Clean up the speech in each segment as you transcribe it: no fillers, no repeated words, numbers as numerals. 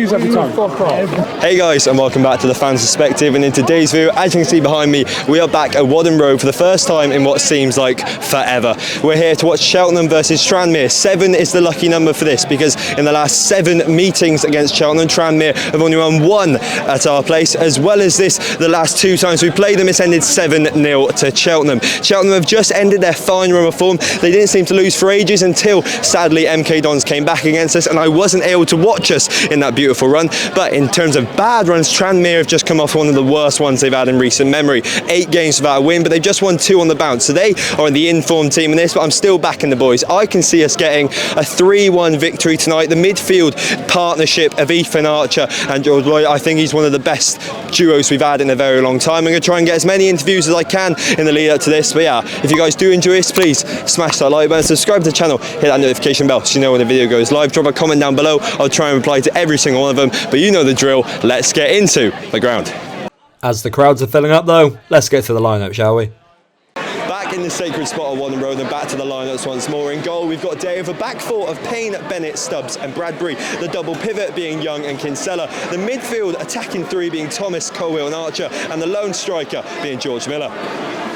lose every time. Fuck off. Hey guys, and welcome back to the Fans Perspective, and in today's video, as you can see behind me, we are back at Whaddon Road for the first time in what seems like forever. We're here to watch Cheltenham versus Tranmere. 7 is the lucky number for this, because in the last 7 meetings against Cheltenham, Tranmere have only won 1 at our place, as well as this, the last 2 times we played them, it's ended 7-0 to Cheltenham. Cheltenham have just ended their fine run of form. They didn't seem to lose for ages until, sadly, MK Dons came back against us, and I wasn't able to watch us in that beautiful run. But in terms of bad runs, Tranmere have just come off one of the worst ones they've had in recent memory. 8 games without a win, but they've just won 2 on the bounce. So they are in the informed team in this, but I'm still backing the boys. I can see us getting a 3-1 victory tonight. The midfield partnership of Ethan Archer and George Lloyd, I think he's one of the best duos we've had in a very long time. I'm going to try and get as many interviews as I can in the lead up to this. But yeah, if you guys do enjoy this, please smash that like button, subscribe to the channel, hit that notification bell so you know when the video goes live. Drop a comment down below. I'll try and reply to every single one of them. But you know the drill. Let's get into the ground. As the crowds are filling up though, let's get to the lineup, shall we? Back in the sacred spot of Whaddon Road and back to the lineups once more. In goal, we've got Day with a back 4 of Payne, Bennett, Stubbs and Bradbury. The double pivot being Young and Kinsella. The midfield attacking 3 being Thomas, Colwill and Archer. And the lone striker being George Miller.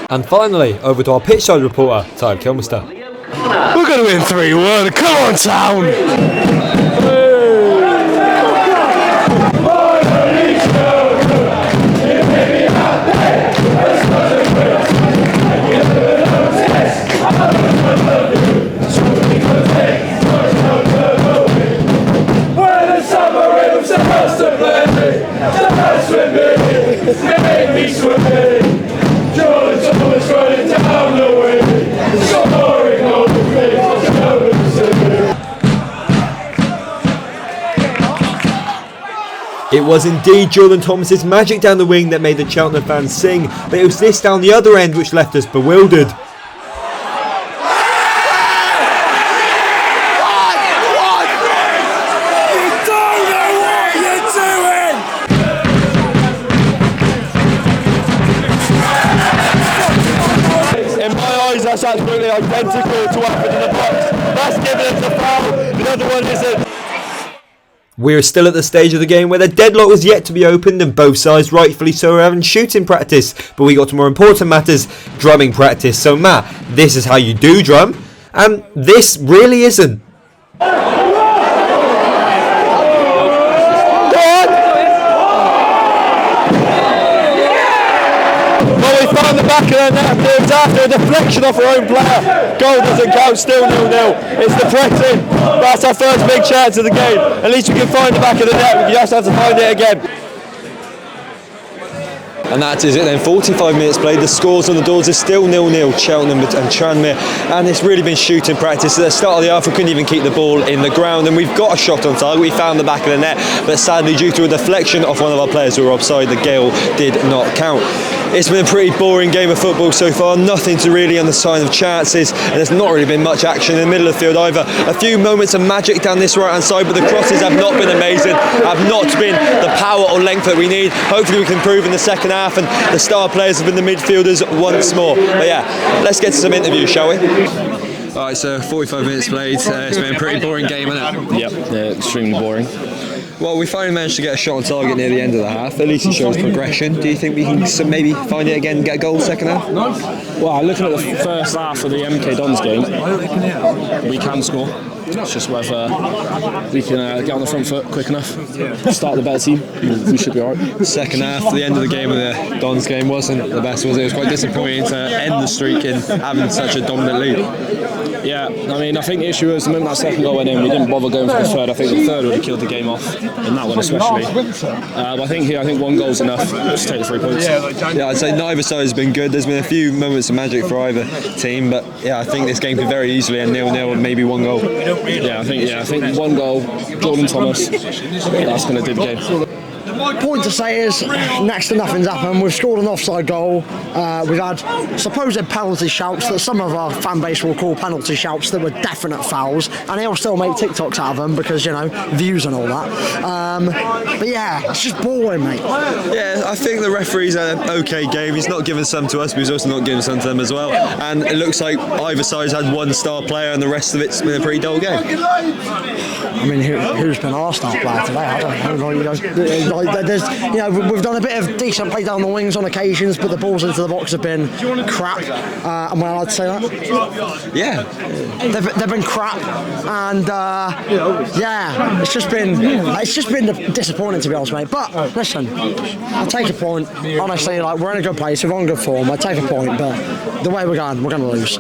And finally, over to our pitchside reporter, Tyler Kilmister. We're going to win 3-1. Come on, town. It was indeed Jordan Thomas's magic down the wing that made the Cheltenham fans sing, but it was this down the other end which left us bewildered. That's absolutely identical to what happened in the box. That's given us a foul. The other one isn't. We're still at the stage of the game where the deadlock was yet to be opened, and both sides, rightfully so, are having shooting practice. But we got to more important matters, drumming practice. So Matt, this is how you do drum, and this really isn't. The back of the net, moves after a deflection off our own player. Goal doesn't count, still 0-0. It's the pressing. That's our first big chance of the game. At least we can find the back of the net. We just have to find it again. And that is it then, 45 minutes played, the scores on the doors is still 0-0, Cheltenham and Tranmere, and it's really been shooting practice. At the start of the half we couldn't even keep the ball in the ground, and we've got a shot on target. We found the back of the net, but sadly due to a deflection off one of our players who were offside, the goal did not count. It's been a pretty boring game of football so far, nothing to really on the sign of chances, and there's not really been much action in the middle of the field either. A few moments of magic down this right hand side, but the crosses have not been amazing, have not been the power or length that we need. Hopefully we can improve in the second half, and the star players have been the midfielders once more. But yeah, let's get to some interviews, shall we? Alright, so 45 minutes played, it's been a pretty boring game, hasn't it? Yep, yeah, extremely boring. Well, we finally managed to get a shot on target near the end of the half. At least it shows progression. Do you think we can maybe find it again and get a goal second half? Well, looking at the first half of the MK Dons game, we can score. It's just whether we can get on the front foot quick enough, start the better team, we should be alright. Second half, the end of the game of the Dons game wasn't the best, was it? It was quite disappointing to end the streak in having such a dominant lead. Yeah, I mean, I think the issue was the moment that second goal went in, we didn't bother going for the third. I think the third would have killed the game off, in that one especially. But I think 1 goal's enough to take the 3 points. Yeah, I'd say neither side has been good. There's been a few moments of magic for either team, but yeah, I think this game could very easily end 0-0 and maybe 1 goal. Yeah, I think 1 goal, Jordan Thomas, that's going to do the game. point to say is next to nothing's happened. We've scored an offside goal. We've had supposed penalty shouts that some of our fan base will call penalty shouts that were definite fouls, and he'll still make TikToks out of them because, you know, views and all that. But yeah, it's just boring, mate. Yeah, I think the referee's had an okay game. He's not given some to us, but he's also not giving some to them as well. And it looks like either side's had one star player, and the rest of it's been a pretty dull game. I mean, who's been our star player today? I don't know. You know, we've done a bit of decent play down the wings on occasions, but the balls into the box have been crap. Am I allowed to say that? Yeah. They've been crap, and yeah, it's just been disappointing, to be honest, mate. But listen, I'll take a point. Honestly, like, we're in a good place, we're on good form. I take a point, but the way we're going to lose.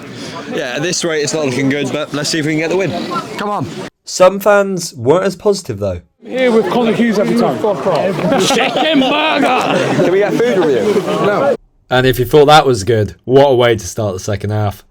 Yeah, at this rate, it's not looking good, but let's see if we can get the win. Come on. Some fans weren't as positive though. Here with Colin Hughes every time. Fuck off. Chicken burger! Can we get food with you? No. And if you thought that was good, what a way to start the second half.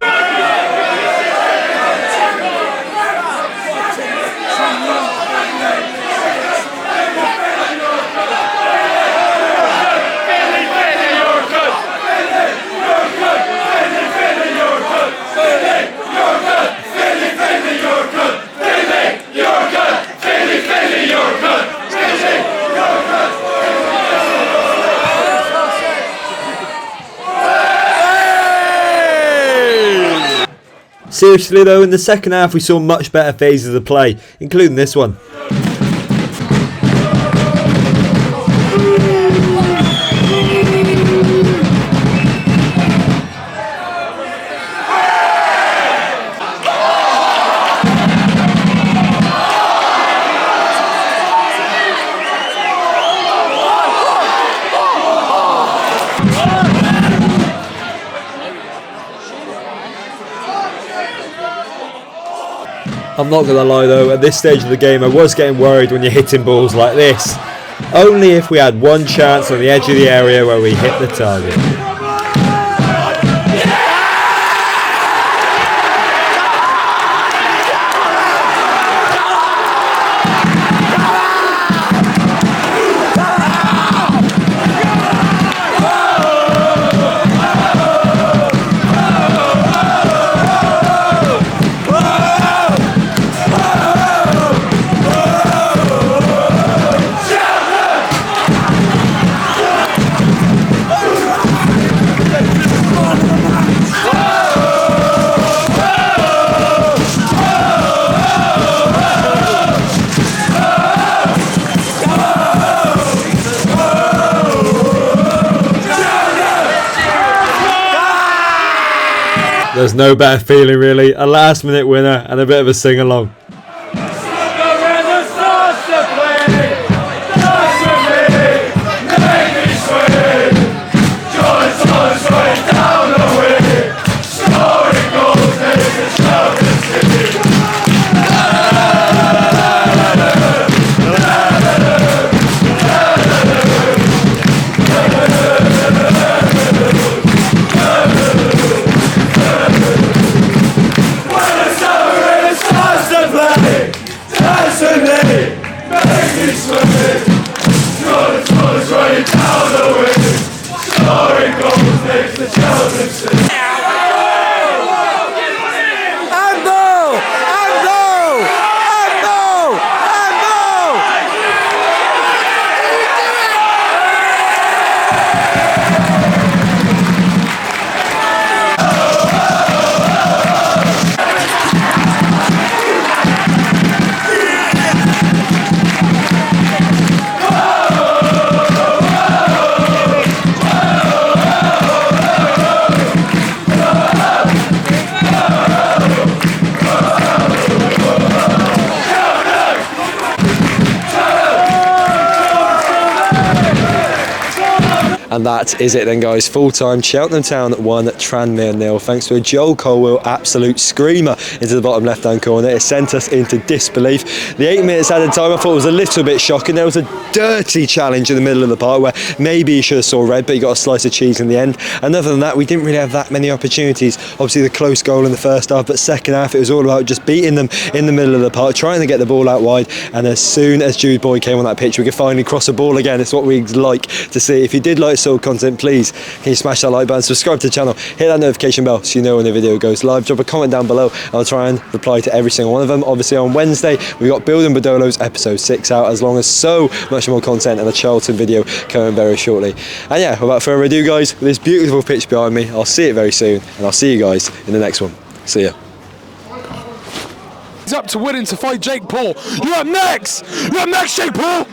Seriously though, in the second half we saw much better phases of play, including this one. I'm not gonna lie though, at this stage of the game I was getting worried when you're hitting balls like this. Only if we had one chance on the edge of the area where we hit the target. There's no better feeling really, a last minute winner and a bit of a sing along. And that is it then, guys. Full-time, Cheltenham Town 1, Tranmere 0. Thanks to a Joel Colwill absolute screamer into the bottom left-hand corner. It sent us into disbelief. The 8 minutes added time I thought was a little bit shocking. There was a dirty challenge in the middle of the park where maybe he should have saw red, but he got a slice of cheese in the end. And other than that, we didn't really have that many opportunities. Obviously the close goal in the first half, but second half it was all about just beating them in the middle of the park, trying to get the ball out wide. And as soon as Jude Boyd came on that pitch, we could finally cross the ball again. It's what we like to see. If you did like sort of content, please can you smash that like button, subscribe to the channel, hit that notification bell so you know when the video goes live. Drop a comment down below. I'll try and reply to every single one of them. Obviously on Wednesday we got Building Badolo's episode 6 out, as long as so much more content and a Charlton video coming very shortly. And yeah, without further ado, guys, with this beautiful pitch behind me, I'll see it very soon, and I'll see you guys in the next one. See ya. He's up to Whaddon to fight Jake Paul. You're up next! You're up next, Jake Paul!